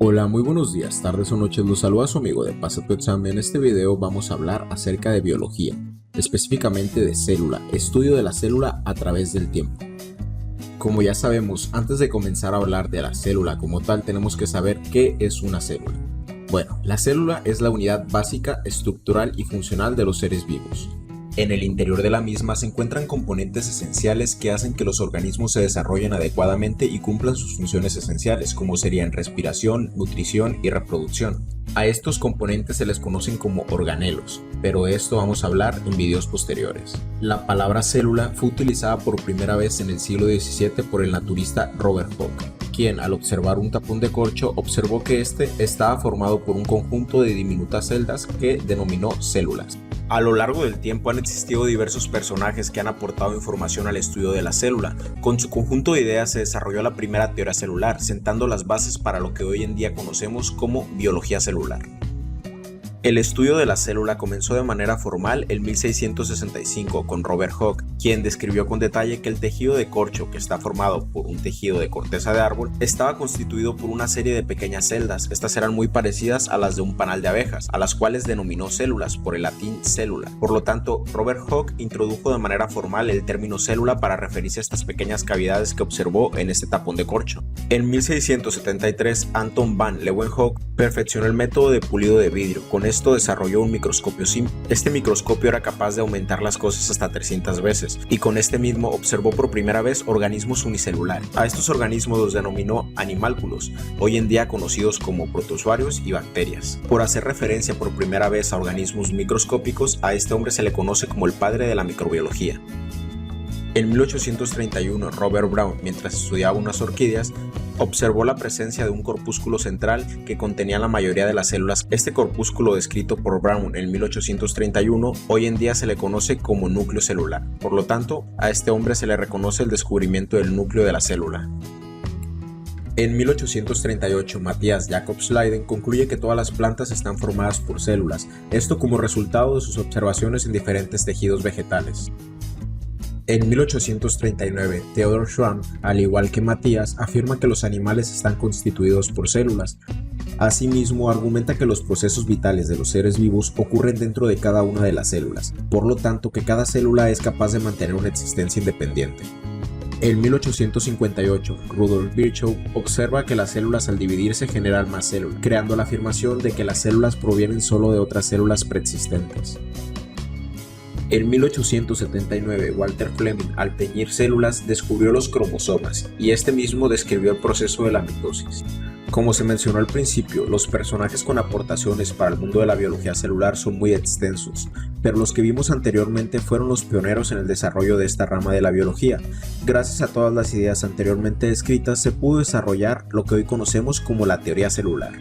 Hola, muy buenos días, tardes o noches, los saluda su amigo de Pasa tu Examen. En este video vamos a hablar acerca de biología, específicamente de célula, estudio de la célula a través del tiempo. Como ya sabemos, antes de comenzar a hablar de la célula como tal, tenemos que saber qué es una célula. Bueno, la célula es la unidad básica, estructural y funcional de los seres vivos. En el interior de la misma se encuentran componentes esenciales que hacen que los organismos se desarrollen adecuadamente y cumplan sus funciones esenciales, como serían respiración, nutrición y reproducción. A estos componentes se les conocen como organelos, pero de esto vamos a hablar en videos posteriores. La palabra célula fue utilizada por primera vez en el siglo XVII por el naturista Robert Hooke, quien al observar un tapón de corcho observó que este estaba formado por un conjunto de diminutas celdas que denominó células. A lo largo del tiempo han existido diversos personajes que han aportado información al estudio de la célula. Con su conjunto de ideas se desarrolló la primera teoría celular, sentando las bases para lo que hoy en día conocemos como biología celular. El estudio de la célula comenzó de manera formal en 1665 con Robert Hooke, quien describió con detalle que el tejido de corcho, que está formado por un tejido de corteza de árbol, estaba constituido por una serie de pequeñas celdas. Estas eran muy parecidas a las de un panal de abejas, a las cuales denominó células, por el latín célula. Por lo tanto, Robert Hooke introdujo de manera formal el término célula para referirse a estas pequeñas cavidades que observó en este tapón de corcho. En 1673, Anton van Leeuwenhoek perfeccionó el método de pulido de vidrio. Con esto desarrolló un microscopio simple. Este microscopio era capaz de aumentar las cosas hasta 300 veces, y con este mismo observó por primera vez organismos unicelulares. A estos organismos los denominó animálculos, hoy en día conocidos como protozoarios y bacterias. Por hacer referencia por primera vez a organismos microscópicos, a este hombre se le conoce como el padre de la microbiología. En 1831, Robert Brown, mientras estudiaba unas orquídeas, observó la presencia de un corpúsculo central que contenía la mayoría de las células. Este corpúsculo, descrito por Brown en 1831, hoy en día se le conoce como núcleo celular. Por lo tanto, a este hombre se le reconoce el descubrimiento del núcleo de la célula. En 1838, Matthias Jacobs Leiden concluye que todas las plantas están formadas por células, esto como resultado de sus observaciones en diferentes tejidos vegetales. En 1839, Theodor Schwann, al igual que Matthias, afirma que los animales están constituidos por células. Asimismo, argumenta que los procesos vitales de los seres vivos ocurren dentro de cada una de las células, por lo tanto que cada célula es capaz de mantener una existencia independiente. En 1858, Rudolf Virchow observa que las células al dividirse generan más células, creando la afirmación de que las células provienen solo de otras células preexistentes. En 1879, Walter Fleming, al teñir células, descubrió los cromosomas, y este mismo describió el proceso de la mitosis. Como se mencionó al principio, los personajes con aportaciones para el mundo de la biología celular son muy extensos, pero los que vimos anteriormente fueron los pioneros en el desarrollo de esta rama de la biología. Gracias a todas las ideas anteriormente descritas, se pudo desarrollar lo que hoy conocemos como la teoría celular.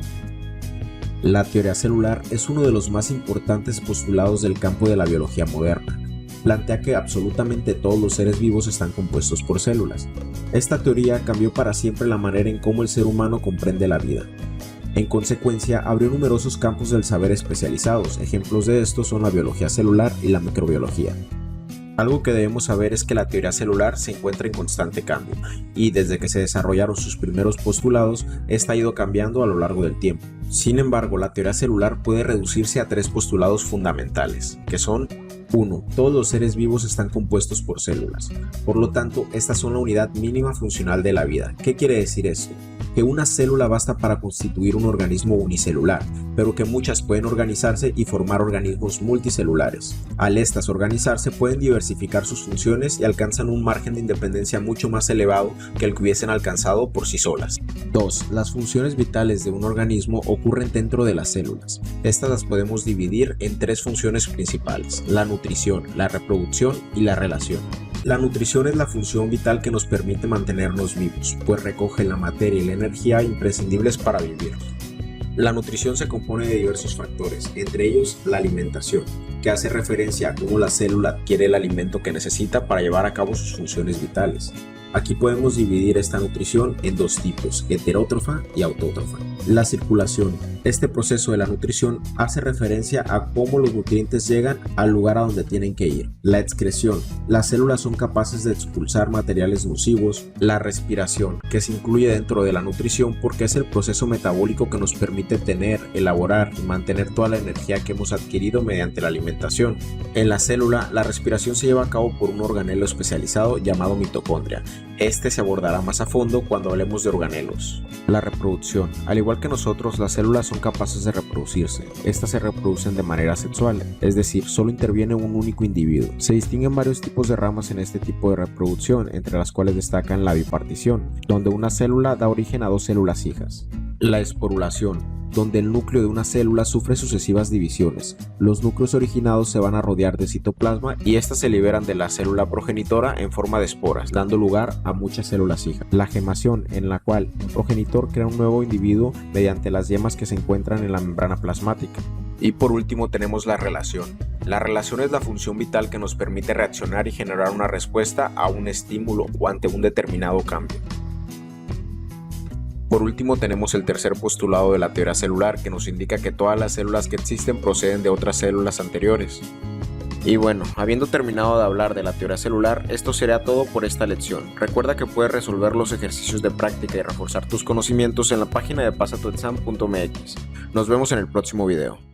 La teoría celular es uno de los más importantes postulados del campo de la biología moderna. Plantea que absolutamente todos los seres vivos están compuestos por células. Esta teoría cambió para siempre la manera en cómo el ser humano comprende la vida. En consecuencia, abrió numerosos campos del saber especializados. Ejemplos de estos son la biología celular y la microbiología. Algo que debemos saber es que la teoría celular se encuentra en constante cambio, y desde que se desarrollaron sus primeros postulados, esta ha ido cambiando a lo largo del tiempo. Sin embargo, la teoría celular puede reducirse a tres postulados fundamentales, que son: 1. Todos los seres vivos están compuestos por células. Por lo tanto, estas son la unidad mínima funcional de la vida. ¿Qué quiere decir esto? Que una célula basta para constituir un organismo unicelular, pero que muchas pueden organizarse y formar organismos multicelulares. Al estas organizarse, pueden diversificar sus funciones y alcanzan un margen de independencia mucho más elevado que el que hubiesen alcanzado por sí solas. 2. Las funciones vitales de un organismo ocurren dentro de las células. Estas las podemos dividir en tres funciones principales: la nutrición, la reproducción y la relación. La nutrición es la función vital que nos permite mantenernos vivos, pues recoge la materia y la energía imprescindibles para vivir. La nutrición se compone de diversos factores, entre ellos la alimentación, que hace referencia a cómo la célula adquiere el alimento que necesita para llevar a cabo sus funciones vitales. Aquí podemos dividir esta nutrición en dos tipos, heterótrofa y autótrofa. La circulación. Este proceso de la nutrición hace referencia a cómo los nutrientes llegan al lugar a donde tienen que ir. La excreción. Las células son capaces de expulsar materiales nocivos. La respiración, que se incluye dentro de la nutrición porque es el proceso metabólico que nos permite tener, elaborar y mantener toda la energía que hemos adquirido mediante la alimentación. En la célula, la respiración se lleva a cabo por un organelo especializado llamado mitocondria. Este se abordará más a fondo cuando hablemos de organelos. La reproducción. Al igual que nosotros, las células son capaces de reproducirse. Estas se reproducen de manera sexual, es decir, solo interviene un único individuo. Se distinguen varios tipos de ramas en este tipo de reproducción, entre las cuales destacan la bipartición, donde una célula da origen a dos células hijas. La esporulación, donde el núcleo de una célula sufre sucesivas divisiones. Los núcleos originados se van a rodear de citoplasma y estas se liberan de la célula progenitora en forma de esporas, dando lugar a muchas células hijas. La gemación, en la cual un progenitor crea un nuevo individuo mediante las yemas que se encuentran en la membrana plasmática. Y por último tenemos la relación. La relación es la función vital que nos permite reaccionar y generar una respuesta a un estímulo o ante un determinado cambio. Por último tenemos el tercer postulado de la teoría celular, que nos indica que todas las células que existen proceden de otras células anteriores. Y bueno, habiendo terminado de hablar de la teoría celular, esto será todo por esta lección. Recuerda que puedes resolver los ejercicios de práctica y reforzar tus conocimientos en la página de pasatuexam.mx. Nos vemos en el próximo video.